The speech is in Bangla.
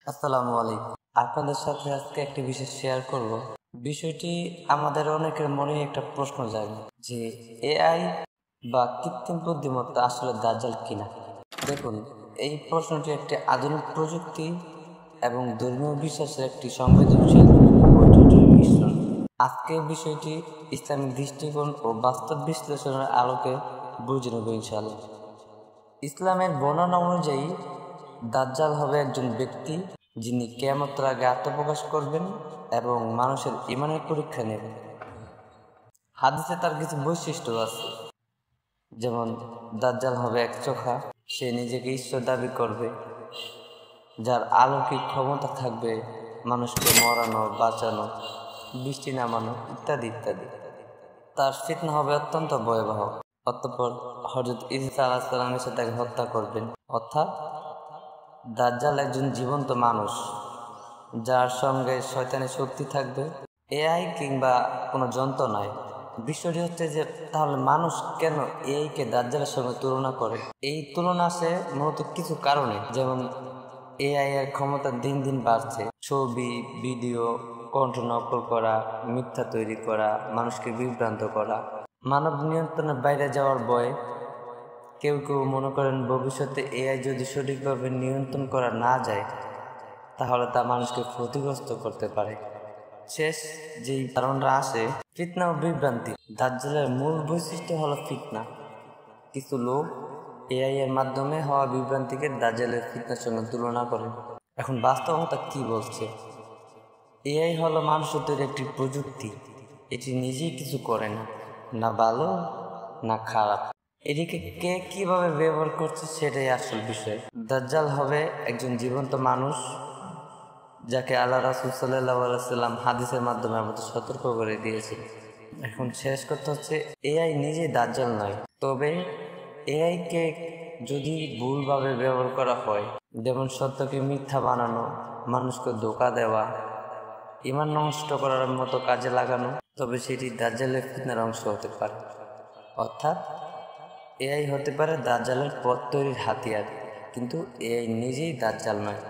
আসসালামু আলাইকুম। আপনাদের সাথে আজকে একটি বিষয় শেয়ার করব। বিষয়টি আমাদের অনেকের মনে একটা প্রশ্ন জাগে যে এআই বা কৃত্রিম বুদ্ধিমত্তা আসলে দাজ্জাল কিনা। দেখুন, এই প্রশ্নটি একটি আধুনিক প্রযুক্তি এবং ধর্মীয় বিশ্বাসের একটি সংবেদনশীল ও জটিল মিশ্রণ। আজকের বিষয়টি ইসলামিক দৃষ্টিকোণ ও বাস্তব বিশ্লেষণের আলোকে বুঝে নেব ইনশাআল্লাহ। ইসলামের বর্ণনা অনুযায়ী দাজ্জাল হবে একজন ব্যক্তি যিনি কিয়ামতের আগে আত্মপ্রকাশ করবেন এবং মানুষের ঈমানের পরীক্ষা নেবেন। হাদিসে তার কিছু বৈশিষ্ট্য আছে, যেমন দাজ্জাল হবে একচোখা, সে নিজেকে ঈশ্বর দাবি করবে, যার অলৌকিক ক্ষমতা থাকবে মানুষকে মরানো, বাঁচানো, বৃষ্টি নামানো ইত্যাদি ইত্যাদি। তার ফিতনা হবে অত্যন্ত ভয়াবহ। অতঃপর হযরত ঈসা আলাইহিস সালাম এসে তাকে হত্যা করবেন। অর্থাৎ দাজ্জাল একজন জীবন্ত মানুষ, যার সঙ্গে শয়তানের শক্তি থাকবে, এআই কিংবা কোনো যন্ত্র নয়। বিষয়টি হচ্ছে যে তাহলে মানুষ কেন এআই কে দাজ্জালের সঙ্গে তুলনা করে? এই তুলনা আসে মূলত কিছু কারণে, যেমন এআই এর ক্ষমতা দিন দিন বাড়ছে। ছবি, ভিডিও, কণ্ঠ নকল করা, মিথ্যা তৈরি করা, মানুষকে বিভ্রান্ত করা, মানব নিয়ন্ত্রণের বাইরে যাওয়ার ভয়। কেউ কেউ মনে করেন ভবিষ্যতে এআই যদি সঠিকভাবে নিয়ন্ত্রণ করা না যায় তাহলে তা মানুষকে ক্ষতিগ্রস্ত করতে পারে। শেষ যেই কারণটা আসে, ফিতনা ও বিভ্রান্তি। দাজ্জালের মূল বৈশিষ্ট্য হলো ফিতনা। কিছু লোক এআই এর মাধ্যমে হওয়া বিভ্রান্তিকে দাজ্জালের ফিতনার সঙ্গে তুলনা করে। এখন বাস্তবতা কি বলছে? এআই হলো মানুষের তৈরি একটি প্রযুক্তি। এটি নিজেই কিছু করে না, না ভালো না খারাপ। এটিকে কে কিভাবে ব্যবহার করছে সেটাই আসল বিষয়। দাজ্জাল হবে একজন জীবন্ত মানুষ, যাকে আল্লাহ রাসূল সাল্লাল্লাহু আলাইহি সাল্লাম হাদিসের মাধ্যমে আমাদের সতর্ক করে দিয়েছেন। এখন শেষ কথা হচ্ছে, এআই নিজেই দাজ্জাল নয়, তবে এআই কে যদি ভুলভাবে ব্যবহার করা হয়, যেমন সত্যকে মিথ্যা বানানো, মানুষকে ধোঁকা দেওয়া, ঈমান নষ্ট করার মতো কাজে লাগানো, তবে সেটি দাজ্জালের ফিতনার অংশ হতে পারে। অর্থাৎ এআই হতে পারে দাজ্জালের পথ তৈরির হাতিয়ার, কিন্তু এআই নিজেই দাজ্জাল নয়।